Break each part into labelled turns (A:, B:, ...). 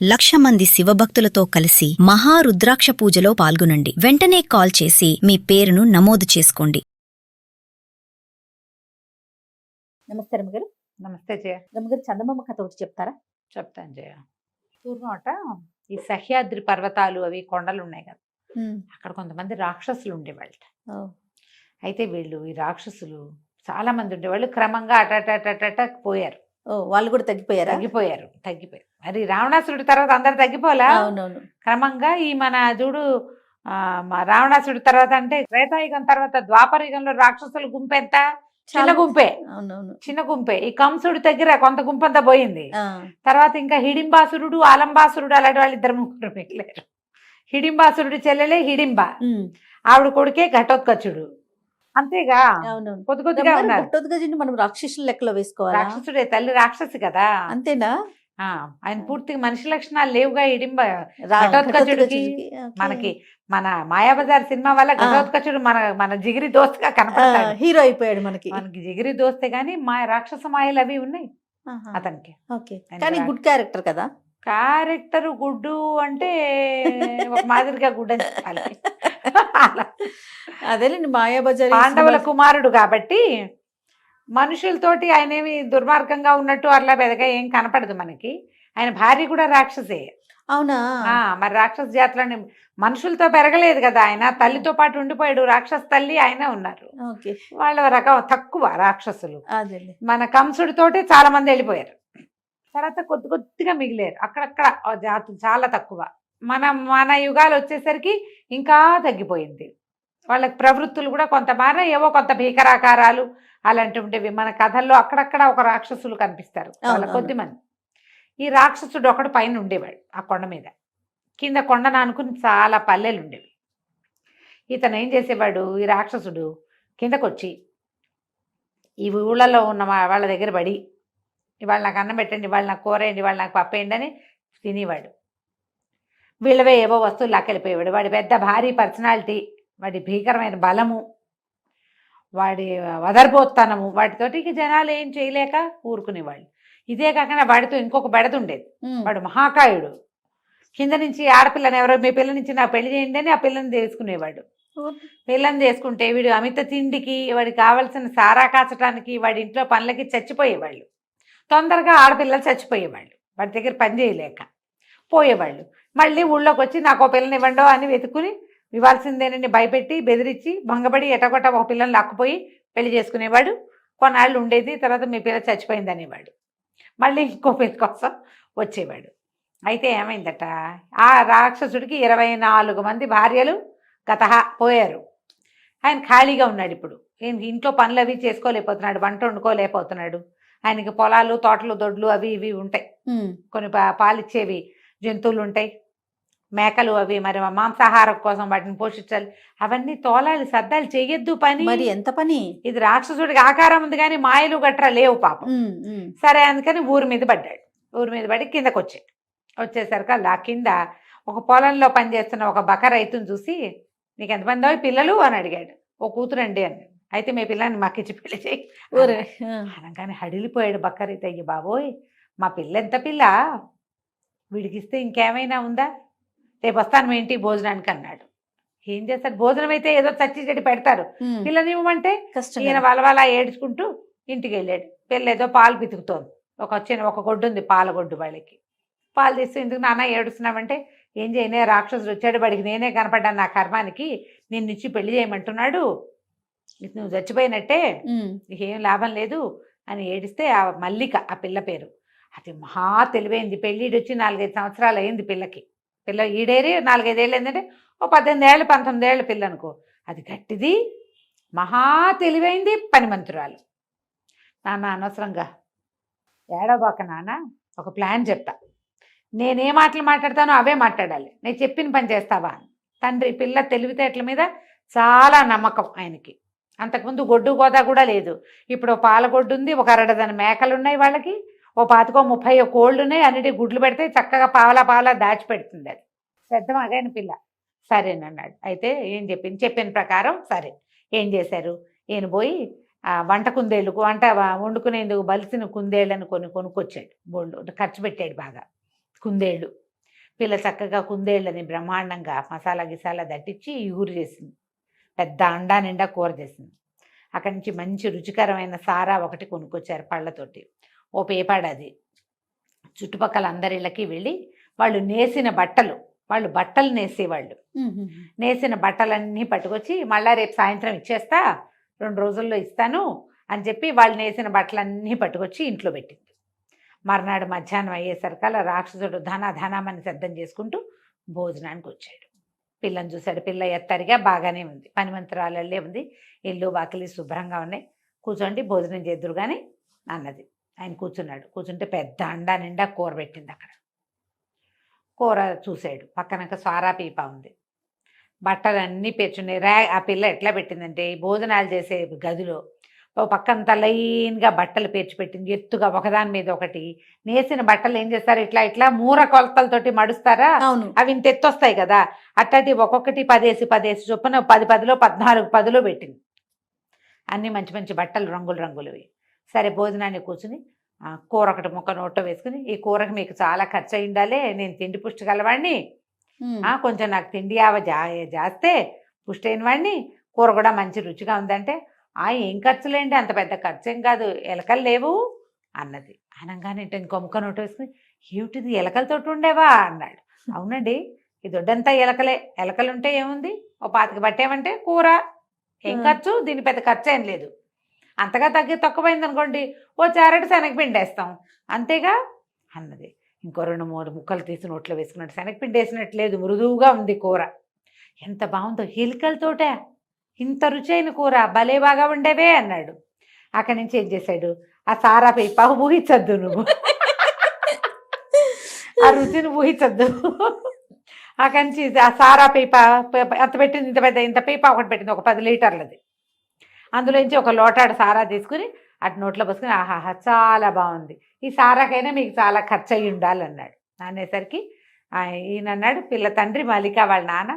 A: 1,00,000 మంది శివభక్తులతో కలిసి మహారుద్రాక్ష పూజలో పాల్గొనండి. వెంటనే కాల్ చేసి మీ పేరును నమోదు చేసుకోండి.
B: నమస్తే రమ్మగారు.
C: నమస్తే జయ.
B: రమ్మగారు, చందమామ కథ ఒకటి చెప్తారా?
C: చెప్తాను జయ. పూర్వం ఈ సహ్యాద్రి పర్వతాలు అవి కొండలు ఉన్నాయి కదా, అక్కడ కొంతమంది రాక్షసులు ఉండేవాళ్ళట. అయితే వీళ్ళు ఈ రాక్షసులు చాలా మంది ఉండేవాళ్ళు. క్రమంగా అటట పోయారు.
B: వాళ్ళు కూడా తగ్గిపోయారు.
C: మరి రావణాసురుడి తర్వాత అందరు తగ్గిపోలా.
B: అవునవును.
C: క్రమంగా ఈ మన చూడు రావణాసురుడి తర్వాత అంటే త్రేతాయుగం తర్వాత ద్వాపర యుగంలో రాక్షసుల గుంపు ఎంత? చిన్న గుంపే.
B: అవునవును,
C: చిన్న గుంపే. ఈ కంసుడి దగ్గర కొంత గుంపంతా పోయింది. తర్వాత ఇంకా హిడింబాసురుడు అలంబాసురుడు అలాంటి వాళ్ళు 2-3 మిగిలారు. హిడింబాసురుడి చెల్లెలే హిడింబ, ఆవిడ కొడుకే ఘటోత్కచుడు. అంతేగా, కొద్ది కొద్దిగా ఉన్నారు.
B: ఘటోత్కచుడిని మనం రాక్షసుల లెక్కలో వేసుకోవాలి.
C: రాక్షసుడే, తల్లి రాక్షసి కదా.
B: అంతేనా?
C: ఆయన పూర్తిగా మనిషి లక్షణాలు లేవుగా హిడింబ. ఘటోత్కచుడికి మనకి మన మాయాబజార్ సినిమా వల్ల ఘటోత్కచుడు మన జిగిరి దోస్తగా కనపడతాడు.
B: హీరో అయిపోయాడు. మనకి
C: జిగిరి దోస్తే గానీ రాక్షస మాయలు అవి ఉన్నాయి అతనికి.
B: కానీ గుడ్ క్యారెక్టర్ కదా.
C: క్యారెక్టర్ గుడ్డు అంటే ఒక మాదిరిగా గుడ్ అని చెప్పాలి.
B: అదేలేండి, మాయాబజార్
C: పాండవుల కుమారుడు కాబట్టి మనుషులతోటి ఆయన ఏమి దుర్మార్గంగా ఉన్నట్టు అట్లా పెద్దగా ఏం కనపడదు మనకి. ఆయన భార్య కూడా రాక్షసే.
B: అవునా?
C: మరి రాక్షస జాతులని మనుషులతో పెరగలేదు కదా ఆయన. తల్లితో పాటు ఉండిపోయాడు. రాక్షస తల్లి ఆయన ఉన్నారు. వాళ్ళ రకం తక్కువ రాక్షసులు. మన కంసుడితోటి చాలా మంది వెళ్ళిపోయారు. తర్వాత కొద్ది కొద్దిగా మిగిలేరు. అక్కడక్కడ జాతులు చాలా తక్కువ. మన యుగాలు వచ్చేసరికి ఇంకా తగ్గిపోయింది. వాళ్ళకి ప్రవృత్తులు కూడా కొంత ఏవో కొంత భీకరాకారాలు అలాంటివి ఉండేవి. మన కథల్లో అక్కడక్కడ ఒక రాక్షసులు కనిపిస్తారు, వాళ్ళ కొద్దిమంది. ఈ రాక్షసుడు ఒకడు పైన ఉండేవాడు ఆ కొండ మీద. కింద కొండను అనుకుని చాలా పల్లెలు ఉండేవి. ఇతను ఏం చేసేవాడు, ఈ రాక్షసుడు కిందకొచ్చి ఈ ఊళ్ళలో ఉన్న వాళ్ళ దగ్గర పడి, ఇవాళ నాకు అన్నం పెట్టండి, ఇవాళ నాకు కూర వేయండి, ఇవాళ నాకు పప్పు వేయండి అని తినేవాడు. వీళ్ళవే ఏవో వస్తువులు లాక్కెళ్ళిపోయేవాడు. వాడి పెద్ద భారీ పర్సనాలిటీ, వాడి భీకరమైన బలము, వాడి వదర్బోత్తనము, వాటితోటి జనాలు ఏం చేయలేక ఊరుకునేవాళ్ళు. ఇదే కాకుండా వాడితో ఇంకొక బెడదుండేది. వాడు మహాకాయుడు. కింద నుంచి ఆడపిల్లని ఎవరో మీ పిల్ల నుంచి నాకు పెళ్లి చేయండి అని ఆ పిల్లని చేసుకునేవాడు. పిల్లని చేసుకుంటే వీడు అమిత తిండికి, వాడికి కావలసిన సారా కాచడానికి, వాడి ఇంట్లో పనులకి చచ్చిపోయేవాళ్ళు. తొందరగా ఆడపిల్లలు చచ్చిపోయేవాళ్ళు, వాడి దగ్గర పని చేయలేక పోయేవాళ్ళు. మళ్ళీ ఊళ్ళోకి వచ్చి నాకు ఒక పిల్లని ఇవ్వండో అని వెతుకుని ఇవ్వాల్సిందేనని భయపెట్టి బెదిరించి భంగపడి ఎటగొట్ట ఒక పిల్లని లాక్కుపోయి పెళ్లి చేసుకునేవాడు. కొన్నాళ్ళు ఉండేది. తర్వాత మీ పిల్ల చచ్చిపోయింది అనేవాడు. మళ్ళీ ఇంకో పెళ్లి కోసం వచ్చేవాడు. అయితే ఏమైందట, ఆ రాక్షసుడికి 24 మంది భార్యలు పోయారు. ఆయన ఖాళీగా ఉన్నాడు. ఇప్పుడు ఇంట్లో పనులు అవి చేసుకోలేకపోతున్నాడు, వంట వండుకోలేకపోతున్నాడు. ఆయనకి పొలాలు, తోటలు, దొడ్లు అవి ఇవి ఉంటాయి. కొన్ని పాలిచ్చేవి జంతువులు ఉంటాయి, మేకలు అవి. మరి మాంసాహారం కోసం వాటిని పోషించాలి. అవన్నీ తోలాలి, సర్దాలు, చెయ్యొద్దు పని.
B: మరి ఎంత పని
C: ఇది. రాక్షసుడికి ఆకారం ఉంది కానీ మాయలు గట్రా లేవు పాపం. సరే అందుకని ఊరి మీద పడ్డాడు. ఊరి మీద పడి కిందకు వచ్చేసరికి అలా కింద ఒక పొలంలో పనిచేస్తున్న ఒక బక రైతుని చూసి, నీకు ఎంతమంది పిల్లలు అని అడిగాడు. ఓ కూతురండి అని. అయితే మీ పిల్లని మాకిచ్చి పెళ్లి చేయి అనగానే హడిలిపోయాడు బక్క రైతు. అయ్యి బాబోయ్, మా పిల్ల ఎంత పిల్ల, వీడికిస్తే ఇంకేమైనా ఉందా, రేపు వస్తాను మీ ఇంటికి భోజనానికి అన్నాడు. ఏం చేస్తాడు, భోజనం అయితే ఏదో చచ్చి చెడి పెడతారు, పిల్లని ఇవ్వమంటే ఈయన వలవలా ఏడ్చుకుంటూ ఇంటికి వెళ్ళాడు. పిల్ల ఏదో పాలు పితుకుతోంది. ఒక గొడ్డు ఉంది, పాలగొడ్డు. వాళ్ళకి పాలు తీస్తూ, ఎందుకు నాన్న ఏడుస్తున్నామంటే, ఏం చేయనే, రాక్షసుడు వచ్చాడు, వాడికి నేనే కనపడ్డాను, నా కర్మానికి నిన్నిచ్చి పెళ్లి చేయమంటున్నాడు, నువ్వు చచ్చిపోయినట్టే, నీకేం లాభం లేదు అని ఏడిస్తే, ఆ మల్లిక ఆ పిల్ల పేరు. అది మహా తెలివైంది. పెళ్ళిడు వచ్చి 4-5 సంవత్సరాలు అయింది పిల్లకి. పిల్ల ఈడేరి 4-5 ఏళ్ళు ఏంటంటే ఓ 18 ఏళ్ళు 19 ఏళ్ళ పిల్ల అనుకో. అది గట్టిది, మహా తెలివైంది, పనిమంతురాలు. నాన్న అనవసరంగా ఏడవబాక నాన్న, ఒక ప్లాన్ చెప్తా, నేనే మాటలు మాట్లాడతానో అవే మాట్లాడాలి, నేను చెప్పిన పని చేస్తావా. తండ్రి పిల్ల తెలివితేటల మీద చాలా నమ్మకం ఆయనకి. అంతకుముందు గొడ్డు గోదా కూడా లేదు. ఇప్పుడు పాలగొడ్డు ఉంది, ఒక 60 మేకలు ఉన్నాయి వాళ్ళకి, ఓ 25-30 కోళ్ళు ఉన్నాయి. అన్నిటి గుడ్లు పెడితే చక్కగా పావలా దాచిపెడుతుంది. అది పెద్ద మగైన పిల్ల. సరేనన్నాడు. అయితే ఏం చెప్పిన ప్రకారం సరే ఏం చేశారు, ఈయన పోయి వంట కుందేళ్ళు, వంట వండుకునేందుకు బలిసిన కుందేళ్ళని కొనుక్కొచ్చాడు. బోళ్ళు ఖర్చు పెట్టాడు బాగా. కుందేళ్ళు పిల్ల చక్కగా కుందేళ్ళని బ్రహ్మాండంగా మసాలా గిసాలా దట్టించి ఇగురు చేసింది. పెద్ద అండా నిండా కూర చేసింది. అక్కడి నుంచి మంచి రుచికరమైన సారా ఒకటి కొనుక్కొచ్చారు పళ్ళతోటి. ఓ పేపాడది. చుట్టుపక్కల అందరిళ్ళకి వెళ్ళి వాళ్ళు నేసిన బట్టలు, వాళ్ళు బట్టలు నేసేవాళ్ళు, నేసిన బట్టలన్నీ పట్టుకొచ్చి మళ్ళా రేపు సాయంత్రం ఇచ్చేస్తా, 2 రోజుల్లో ఇస్తాను అని చెప్పి వాళ్ళు నేసిన బట్టలన్నీ పట్టుకొచ్చి ఇంట్లో పెట్టింది. మర్నాడు మధ్యాహ్నం అయ్యేసరికల్లా రాక్షసుడు ధనామని సిద్ధం చేసుకుంటూ భోజనానికి వచ్చాడు. పిల్లని చూశాడు. పిల్ల ఎత్తరిగా బాగానే ఉంది, పనిమంతురాలే ఉంది, ఇల్లు వాకిలి శుభ్రంగా ఉన్నాయి, కూర్చోండి భోజనం చేద్దురు కానీ అన్నది. ఆయన కూర్చున్నాడు. కూర్చుంటే పెద్ద అండా నిండా కూర పెట్టింది. అక్కడ కూర చూశాడు. పక్కనక సారా పీప ఉంది, బట్టలన్నీ పేర్చున్నాయి. ఆ పిల్ల ఎట్లా పెట్టిందంటే భోజనాలు చేసే గదిలో ఓ పక్కంతా లైన్గా బట్టలు పేర్చి పెట్టింది, ఎత్తుగా ఒకదాని మీద ఒకటి. నేసిన బట్టలు ఏం చేస్తారు, ఇట్లా ఇట్లా మూర కొలతలతోటి మడుస్తారా, అవి ఇంత ఎత్తొస్తాయి కదా, అట్టటి ఒక్కొక్కటి 10 చొప్పున 10 14 10 పెట్టింది. అన్నీ మంచి మంచి బట్టలు రంగులవి. సరే భోజనాన్ని కూర్చుని కూర ఒకటి ముక్క నోట్లో వేసుకుని, ఈ కూరకి మీకు చాలా ఖర్చు అయి ఉండాలి, నేను తిండి పుష్టి గలవాడిని, కొంచెం నాకు తిండి జాస్తే పుష్టి అయిన వాడిని, కూర కూడా మంచి రుచిగా ఉందంటే, ఏం ఖర్చులేండి, అంత పెద్ద ఖర్చు ఏం కాదు, ఎలకలు లేవు అన్నది. అనగానే ఇంకో ముక్క నోటు వేసుకుని, ఏమిటిది ఎలకలతోటి ఉండేవా అన్నాడు. అవునండి, ఈ దొడ్డంతా ఎలకలుంటే ఏముంది, ఓ 25 పట్టేమంటే కూర, ఏం ఖర్చు, దీని పెద్ద ఖర్చు ఏం లేదు, అంతగా తక్కువైంది అనుకోండి ఓ చారెడు శనగపిండి వేస్తాం అంతేగా అన్నది. ఇంకో 2-3 ముక్కలు తీసి నోట్లో వేసుకున్నాడు. శనగపిండి వేసినట్లేదు, మృదువుగా ఉంది కూర. ఎంత బాగుందో, ఎలుకలతోటే ఇంత రుచైన కూర, భలే బాగా ఉండేవే అన్నాడు. అక్కడి నుంచి ఏం చేశాడు, ఆ సారా పీప ఊహించద్దు నువ్వు, ఆ రుచిని ఊహించద్దు. అక్కడి నుంచి ఆ సారా పీప అంత పెట్టింది, ఇంత పీప ఒకటి పెట్టింది, ఒక 10 లీటర్లది. అందులోంచి ఒక లోటాడు సారా తీసుకుని అటు నోట్లో పోసుకుని, ఆహాహా చాలా బాగుంది, ఈ సారాకైనా మీకు చాలా ఖర్చు అయ్యి ఉండాలన్నాడు. అనేసరికి ఈయన అన్నాడు, పిల్ల తండ్రి మల్లిక వాళ్ళ నాన్న,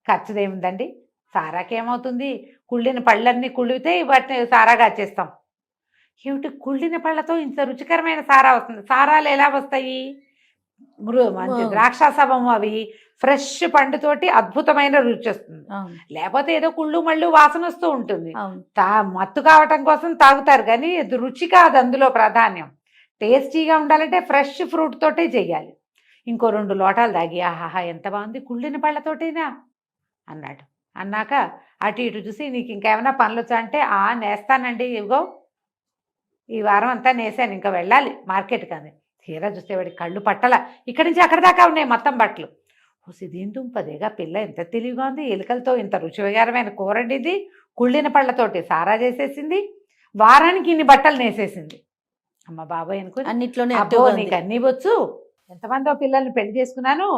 C: ఖర్చుదేముందండి, సారాకేమవుతుంది, కుళ్ళిన పళ్ళన్నీ కుళ్ళితే వాటిని సారాగా చేస్తాం. ఏమిటి కుళ్ళిన పళ్ళతో ఇంత రుచికరమైన సారా వస్తుంది, సారాలు ఎలా వస్తాయి, మంచి ద్రాక్షాసవము అవి ఫ్రెష్ పండుతోటి అద్భుతమైన రుచి వస్తుంది, లేకపోతే ఏదో కుళ్ళు మళ్ళు వాసన వస్తూ ఉంటుంది. మత్తు కావటం కోసం తాగుతారు కానీ రుచి కాదు అందులో ప్రాధాన్యం. టేస్టీగా ఉండాలంటే ఫ్రెష్ ఫ్రూట్ తోటే చెయ్యాలి. ఇంకో 2 లోటాలు తాగి, ఆహాహా ఎంత బాగుంది, కుళ్ళిన పళ్ళతోటేనా అన్నాడు. అన్నాక అటు ఇటు చూసి, నీకు ఇంకేమైనా పనులు వచ్చా అంటే, నేస్తానండి, ఇగో ఈ వారం అంతా నేసాను, ఇంకా వెళ్ళాలి మార్కెట్ కానీ. తీరా చూస్తే వాడి కళ్ళు పట్టల, ఇక్కడి నుంచి అక్కడ దాకా ఉన్నాయి మొత్తం బట్టలు. దీని దుంపదేగా, పిల్ల ఎంత తెలివిగా ఉంది, ఎలుకలతో ఇంత రుచికరమైన కూరండిది, కుళ్ళిన పళ్ళతోటి సారా చేసేసింది, వారానికి ఇన్ని బట్టలు నేసేసింది. అమ్మ బాబాయ్ అనుకుని,
B: అన్నిట్లోనే
C: నీకు అన్నీ వచ్చు, ఎంతమందో పిల్లల్ని పెళ్లి చేసుకున్నాను,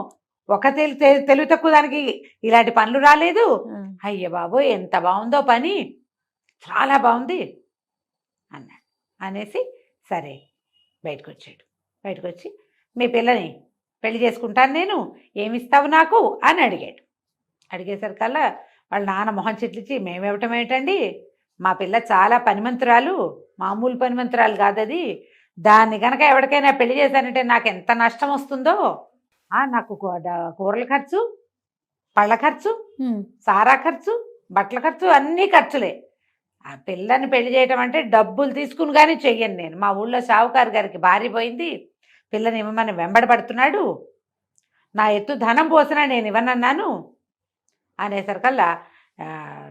C: ఒక తెలివి తక్కువ దానికి ఇలాంటి పనులు రాలేదు, అయ్య బాబోయ్ ఎంత బాగుందో పని, చాలా బాగుంది అన్నాడు. అనేసి సరే బయటకు వచ్చాడు. బయటకు వచ్చి, మీ పిల్లని పెళ్లి చేసుకుంటాను నేను, ఏమిస్తావు నాకు అని అడిగాడు. అడిగేసరికల్లా వాళ్ళ నాన్న మొహం చిట్లిచ్చి, మేమివ్వటం ఏంటండి, మా పిల్ల చాలా పనిమంతురాలు, మామూలు పనిమంతురాలు కాదు అది, దాన్ని కనుక ఎవరికైనా పెళ్లి చేశానంటే నాకు ఎంత నష్టం వస్తుందో, నాకు కూరల ఖర్చు, పళ్ళ ఖర్చు, సారా ఖర్చు, బట్టల ఖర్చు, అన్నీ ఖర్చులే. ఆ పిల్లని పెళ్లి చేయటం అంటే డబ్బులు తీసుకుని కానీ చెయ్యను నేను. మా ఊళ్ళో షావుకారు గారికి భార్య పోయింది, పిల్లని ఇవ్వమని వెంబడబడుతున్నాడు, నా ఎత్తు ధనం పోసినా నేను ఇవ్వనన్నాను అనేసరికల్లా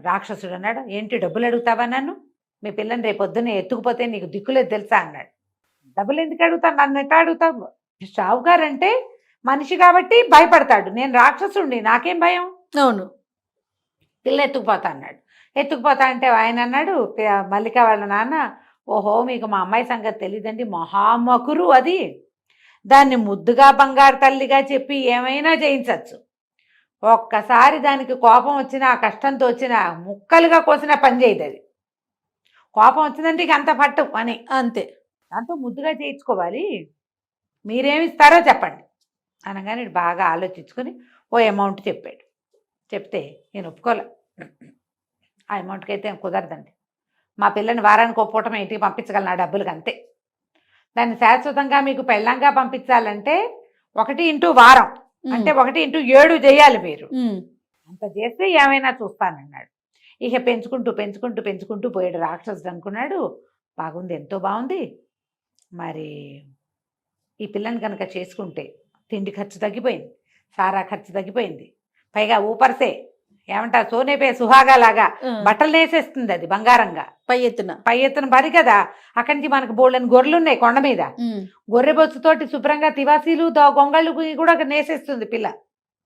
C: రాక్షసుడు అన్నాడు, ఏంటి డబ్బులు అడుగుతావా నన్ను, మీ పిల్లని రేపొద్దునే ఎత్తుకుపోతే నీకు దిక్కులేదు తెలుసా అన్నాడు. డబ్బులు ఎందుకు అడుగుతాను, నన్ను ఎట్లా అడుగుతావు, షావుకారు అంటే మనిషి కాబట్టి భయపడతాడు, నేను రాక్షసుండి నాకేం భయం, అవును పిల్ల ఎత్తుకుపోతా అన్నాడు. ఎత్తుకుపోతా అంటే ఆయన అన్నాడు, మల్లిక వాళ్ళ నాన్న, ఓహో మీకు మా అమ్మాయి సంగతి తెలియదండి, మహామకురు అది, దాన్ని ముద్దుగా బంగారు తల్లిగా చెప్పి ఏమైనా చేయించవచ్చు, ఒక్కసారి దానికి కోపం వచ్చినా, కష్టంతో వచ్చినా, ముక్కలుగా కోసినా పని చేయదు అది, కోపం వచ్చిందంటే ఇక అంత పట్టు అని, అంతే, దాంతో ముద్దుగా చేయించుకోవాలి, మీరేమిస్తారో చెప్పండి అనగానే బాగా ఆలోచించుకొని ఓ అమౌంట్ చెప్పాడు. చెప్తే నేను ఒప్పుకోలే, ఆ అమౌంట్కి అయితే కుదరదండి, మా పిల్లని వారానికి ఒప్పుకోవటం ఇంటికి పంపించగలను ఆ డబ్బులకి అంతే, దాన్ని శాశ్వతంగా మీకు పెళ్ళంగా పంపించాలంటే 1 ఇంటూ వారం అంటే 1x7 చేయాలి మీరు, అంత చేస్తే ఏమైనా చూస్తానన్నాడు. ఇక పెంచుకుంటూ పెంచుకుంటూ పెంచుకుంటూ పోయాడు. రాక్షసుడు అనుకున్నాడు, బాగుంది, ఎంతో బాగుంది, మరి ఈ పిల్లని కనుక చేసుకుంటే తిండి ఖర్చు తగ్గిపోయింది, సారా ఖర్చు తగ్గిపోయింది, పైగా ఊపర్సే ఏమంటారు సోనేపే సుహాగా లాగా బట్టలు నేసేస్తుంది, అది బంగారంగా
B: పై ఎత్తున
C: పరి కదా. అక్కడి నుంచి మనకు బోళ్ళని గొర్రెలు ఉన్నాయి కొండ మీద, గొర్రె బొచ్చుతోటి శుభ్రంగా తివాసీలు గొంగళ్ళు కూడా అక్కడ నేసేస్తుంది పిల్ల.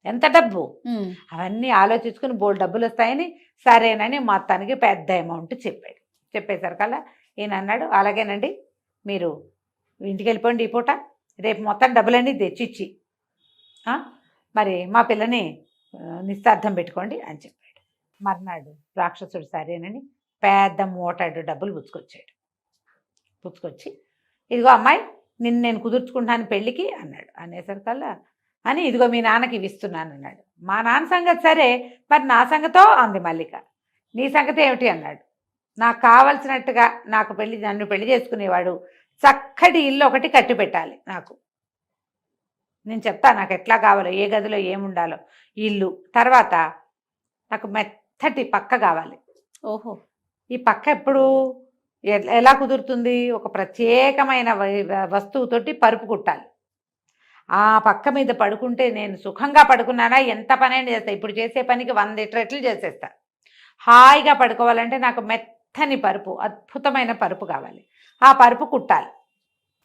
C: ఎంత డబ్బు! అవన్నీ ఆలోచించుకుని బోల్డ్ డబ్బులు వస్తాయని సరేనని మొత్తానికి పెద్ద అమౌంట్ చెప్పాడు. చెప్పేసరికల్లా ఈయన అన్నాడు, అలాగేనండి, మీరు ఇంటికి వెళ్ళిపోండి, ఈ పూట రేపు మొత్తం డబ్బులన్నీ తెచ్చిచ్చి మరి మా పిల్లని నిశ్చార్థం పెట్టుకోండి అని చెప్పాడు. మర్నాడు రాక్షసుడు సరేనని పెద్ద మోటాడు డబ్బులు పుచ్చుకొచ్చాడు. పుచ్చుకొచ్చి, ఇదిగో అమ్మాయి, నిన్ను నేను కుదుర్చుకుంటాను పెళ్ళికి అన్నాడు. అనేసరికల్లా అని ఇదిగో మీ నాన్నకి ఇవి ఇస్తున్నాను అన్నాడు. మా నాన్న సంగతి సరే, మరి నా సంగతో అంది మల్లిక. నీ సంగతి ఏమిటి అన్నాడు. నాకు కావలసినట్టుగా నన్ను పెళ్లి చేసుకునేవాడు చక్కటి ఇల్లు ఒకటి కట్టి పెట్టాలి నాకు. నేను చెప్తా నాకు ఎట్లా కావాలో, ఏ గదిలో ఏముండాలో ఇల్లు. తర్వాత నాకు మెత్తటి పక్క కావాలి.
B: ఓహో,
C: ఈ పక్క ఎప్పుడు ఎలా కుదురుతుంది? ఒక ప్రత్యేకమైన వస్తువుతోటి పరుపు కుట్టాలి. ఆ పక్క మీద పడుకుంటే నేను సుఖంగా పడుకున్నానా ఎంత పనైనా చేస్తా. ఇప్పుడు చేసే పనికి 100 రెట్లు చేసేస్తా. హాయిగా పడుకోవాలంటే నాకు మెత్తని పరుపు, అద్భుతమైన పరుపు కావాలి. ఆ పరుపు కుట్టాలి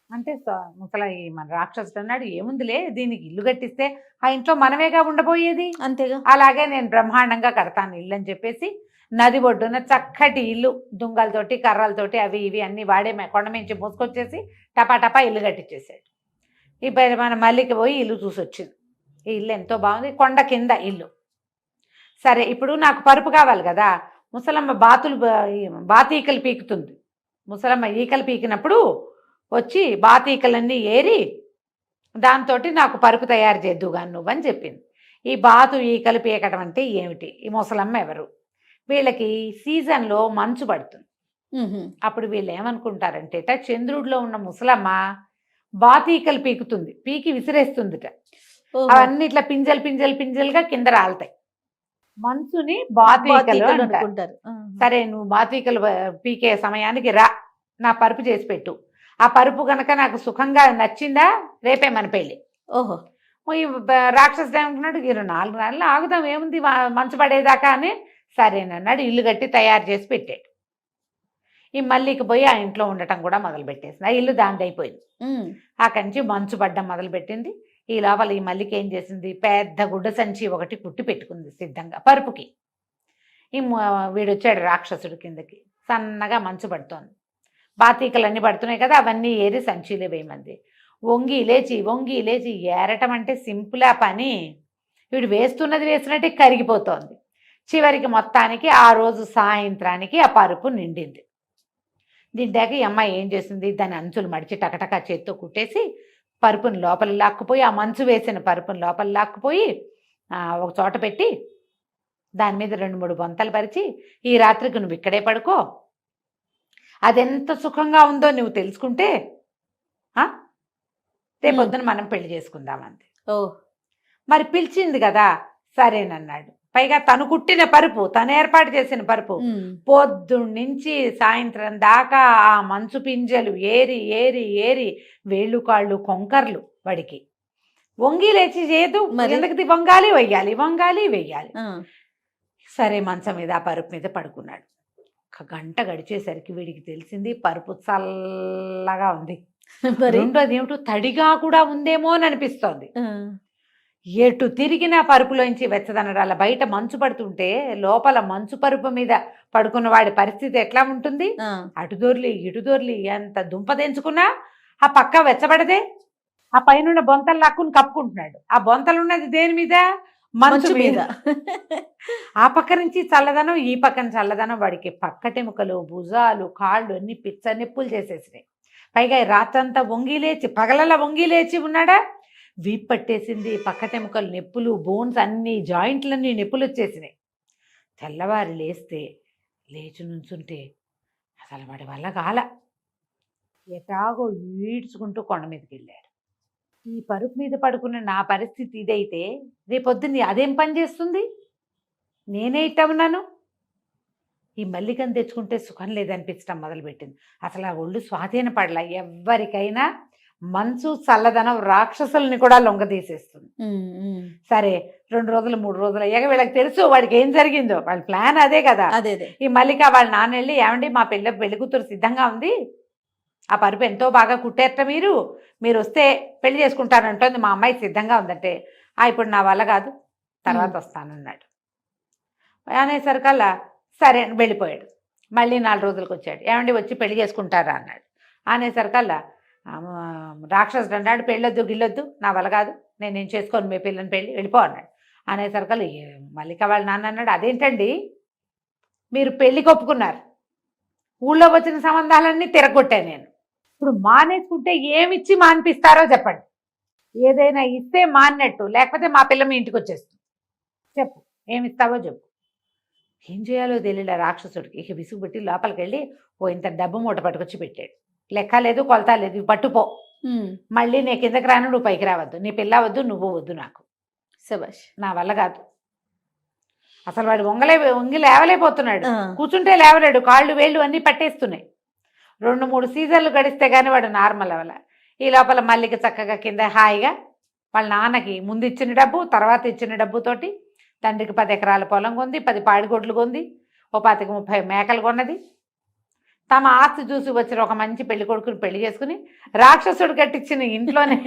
C: అంటే ముసలా ఈ మన రాక్షసుడు అన్నాడు, ఏముందిలే, దీనికి ఇల్లు కట్టిస్తే ఆ ఇంట్లో మనమేగా ఉండబోయేది,
B: అంతేగా,
C: అలాగే నేను బ్రహ్మాండంగా కడతాను ఇల్లు అని చెప్పేసి నది ఒడ్డున చక్కటి ఇల్లు దుంగలతోటి కర్రలతోటి అవి ఇవి అన్నీ వాడే కొండ మించి మోసుకొచ్చేసి టపా ఇల్లు కట్టించేసాడు. ఈ మన మల్లికి పోయి ఇల్లు చూసి వచ్చింది. ఈ ఇల్లు ఎంతో బాగుంది, కొండ కింద ఇల్లు. సరే, ఇప్పుడు నాకు పరుపు కావాలి కదా. ముసలమ్మ బాతీకలు పీకుతుంది. ముసలమ్మ ఈకలు పీకినప్పుడు వచ్చి బాతీకలన్నీ ఏరి దాంతో నాకు పరుపు తయారు చేద్దుగా నువ్వని చెప్పింది. ఈ బాతు ఈకలు పీకడం అంటే ఏమిటి? ఈ ముసలమ్మ ఎవరు? వీళ్ళకి సీజన్లో మంచు పడుతుంది. అప్పుడు వీళ్ళు ఏమనుకుంటారంటే చంద్రుడిలో ఉన్న ముసలమ్మ బాతీకలు పీకుతుంది, పీకి విసిరేస్తుందిట. అవన్నీ ఇట్లా పింజలుగా కింద రాలుతాయి. మంచుని బాతీకలు అంటారు. సరే, నువ్వు బాతీకలు పీకే సమయానికి రా, నా పరుపు చేసి పెట్టు. ఆ పరుపు కనుక నాకు సుఖంగా నచ్చిందా రేపే మన పెళ్ళి.
B: ఓహో,
C: ఈ రాక్షసుడు ఏమంటున్నాడు, 4 నెలలు ఆగుదాం, ఏముంది మంచు పడేదాకా అని. సరేనన్నాడు. ఇల్లు కట్టి తయారు చేసి పెట్టాడు. ఈ మల్లికి పోయి ఆ ఇంట్లో ఉండటం కూడా మొదలుపెట్టేసింది. ఆ ఇల్లు దాంది అయిపోయింది. అక్కడి నుంచి మంచు పడ్డం మొదలుపెట్టింది. ఈ లోపల ఈ మల్లికి ఏం చేసింది, పెద్ద గుడ్డ సంచి ఒకటి కుట్టి పెట్టుకుంది సిద్ధంగా పరుపుకి. ఈ వీడొచ్చాడు రాక్షసుడు కిందకి. సన్నగా మంచు పడుతోంది, బాతీకలన్నీ పడుతున్నాయి కదా, అవన్నీ ఏరి సంచిలో వేయమంది. వంగి లేచి ఏరటం అంటే సింపుల్ ఆ పని. వీడు వేసినట్టే కరిగిపోతోంది. చివరికి మొత్తానికి ఆ రోజు సాయంత్రానికి ఆ పరుపు నిండింది. నిండాక ఈ అమ్మాయి ఏం చేసింది, దాని అంచులు మడిచి టకటకా చేత్తో కుట్టేసి పరుపుని లోపల లాక్కుపోయి, ఆ మంచు వేసిన పరుపుని లోపల లాక్కుపోయి ఒక చోట పెట్టి దాని మీద 2-3 బొంతలు పరిచి, ఈ రాత్రికి నువ్వు ఇక్కడే పడుకో, అదెంత సుఖంగా ఉందో నువ్వు తెలుసుకుంటే రేపొద్దున మనం పెళ్లి చేసుకుందామంది. మరి పిలిచింది కదా, సరేనన్నాడు. పైగా తను కుట్టిన పరుపు, తను ఏర్పాటు చేసిన పరుపు, పొద్దున్నుంచి సాయంత్రం దాకా ఆ మంచు పింజలు ఏరి వేళ్ళు కాళ్ళు కొంకర్లు వాడికి. వంగి లేచి చేయదు, ఎందుకు వంగాలి వెయ్యాలి. సరే, మంచం మీద ఆ పరుపు మీద పడుకున్నాడు. 1 గంట గడిచేసరికి వీడికి తెలిసింది పరుపు చల్లగా ఉంది. రెండోది ఏమిటో తడిగా కూడా ఉందేమో అని అనిపిస్తోంది. ఎటు తిరిగినా పరుపులోంచి వెచ్చదనరాల. బయట మంచు పడుతుంటే లోపల మంచు పరుపు మీద పడుకున్న వాడి పరిస్థితి ఎట్లా ఉంటుంది? అటు దొర్లి ఎంత దుంపదెంచుకున్నా ఆ పక్క వెచ్చబడదే. ఆ పైన బొంతలు లాక్కుని కప్పుకుంటున్నాడు. ఆ బొంతలున్నది దేని మీద? మంచు మీద. ఆ పక్క నుంచి చల్లదనం, ఈ పక్కన చల్లదనం. వాడికి పక్కటెముకలు, భుజాలు, కాళ్ళు అన్ని పిచ్చ నిప్పులు చేసేసినాయి. పైగా రాత్రంతా పగలలా వంగి లేచి ఉన్నాడా, వీపు పట్టేసింది, పక్కటెముకలు నొప్పులు, బోన్స్ అన్ని జాయింట్లన్నీ నొప్పులు వచ్చేసినాయి. తెల్లవారి లేచి నుంచుంటే అసలు వాడి వల్ల కాల. ఎటాగో ఈడ్చుకుంటూ కొండ మీదకి వెళ్ళాడు. ఈ పరుపు మీద పడుకున్న నా పరిస్థితి ఇదైతే రేపొద్దున్న అదేం పని చేస్తుంది? నేనే ఇట్టా ఉన్నాను. ఈ మల్లికను తెచ్చుకుంటే సుఖం లేదనిపించడం మొదలుపెట్టింది. అసలు ఆ ఒళ్ళు స్వాధీన పడల. ఎవరికైనా మనసు చల్లదనం రాక్షసుల్ని కూడా లొంగదీసేస్తుంది. సరే 2 రోజులు 3 రోజులు అయ్యాక వీళ్ళకి తెలుసు వాడికి ఏం జరిగిందో. వాళ్ళ ప్లాన్ అదే కదా. ఈ మల్లిక వాళ్ళ నాన్న వెళ్ళి, ఏమండి మా పెళ్లి కూతురు సిద్ధంగా ఉంది, ఆ పరుపు ఎంతో బాగా కుట్టేట మీరు వస్తే పెళ్లి చేసుకుంటానంటోంది, మా అమ్మాయి సిద్ధంగా ఉందంటే, ఇప్పుడు నా వల్ల కాదు, తర్వాత వస్తానన్నాడు. అనేసరికల్లా సరే అని వెళ్ళిపోయాడు. మళ్ళీ 4 రోజులకు వచ్చాడు. ఏమండి వచ్చి పెళ్లి చేసుకుంటారా అన్నాడు. అనేసరికల్లా రాక్షసుడు అన్నాడు, పెళ్ళొద్దు గిల్లొద్దు, నా వల్ల కాదు, నేనేం చేసుకోను మీ పిల్లని పెళ్ళి, వెళ్ళిపో అన్నాడు. అనేసరికల్లా మల్లిక వాళ్ళ నాన్న అన్నాడు, అదేంటండి మీరు పెళ్లికి ఒప్పుకున్నారు, ఊళ్ళో వచ్చిన సంబంధాలన్నీ తిరగొట్టాను నేను, ఇప్పుడు మానేసుకుంటే ఏమిచ్చి మానిపిస్తారో చెప్పండి. ఏదైనా ఇస్తే మాన్నట్టు, లేకపోతే మా పిల్ల మీ ఇంటికి వచ్చేస్తుంది, చెప్పు ఏమిస్తావో చెప్పు. ఏం చేయాలో తెలియలే రాక్షసుడికి. ఇక విసుగు పెట్టి లోపలికి వెళ్ళి ఇంత డబ్బు మూట పట్టుకొచ్చి పెట్టాడు. లెక్క లేదు కొలత లేదు, ఇవి పట్టుపో, మళ్ళీ నీ కిందకి రాను, నువ్వు పైకి రావద్దు, నీ పిల్ల వద్దు, నువ్వు వద్దు, నాకు
B: శభాష్,
C: నా వల్ల కాదు. అసలు వాడు వంగి లేవలేకపోతున్నాడు, కూర్చుంటే లేవలేడు, కాళ్ళు వేళ్ళు అన్నీ పట్టేస్తున్నాయి. 2-3 సీజన్లు గడిస్తే కానీ వాడు నార్మల్ అవ్వలే. ఈ లోపల మల్లిక చక్కగా కింద హాయిగా వాళ్ళ నాన్నకి ముందు ఇచ్చిన డబ్బు, తర్వాత ఇచ్చిన డబ్బుతోటి తండ్రికి 10 ఎకరాల పొలం కొంది, 10 పాడిగొడ్లు కొంది, 25-30 మేకలు కొన్నది. తమ ఆస్తి చూసి వచ్చిన ఒక మంచి పెళ్లి కొడుకుని పెళ్లి చేసుకుని రాక్షసుడు కట్టించిన ఇంట్లోనే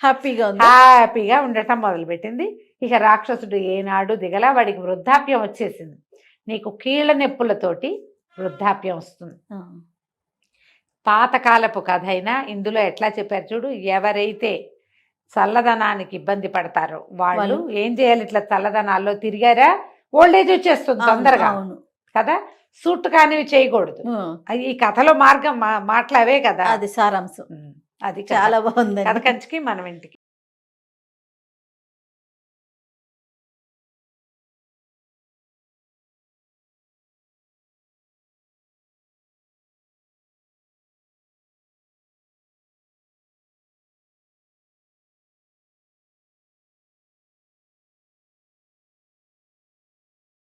C: హ్యాపీగా ఉండటం మొదలుపెట్టింది. ఇక రాక్షసుడు ఏనాడు దిగలా. వాడికి వృద్ధాప్యం వచ్చేసింది. నీకు కీళ్ళ నొప్పులతోటి వృద్ధాప్యం వస్తుంది. పాతకాలపు కథ అయినా ఇందులో ఎట్లా చెప్పారు చూడు, ఎవరైతే చల్లదనానికి ఇబ్బంది పడతారో వాళ్ళు ఏం చేయాలి, ఇట్లా చల్లదనాల్లో తిరిగారా ఓల్డేజ్ వచ్చేస్తుంది తొందరగా కదా. సూట్ కానివి చేయకూడదు. ఈ కథలో మార్గం మాటలు అవే కదా.
B: అది సారాంశం.
C: అది
B: చాలా బాగుంది.
C: కథ కంచికి మనం ఇంటికి.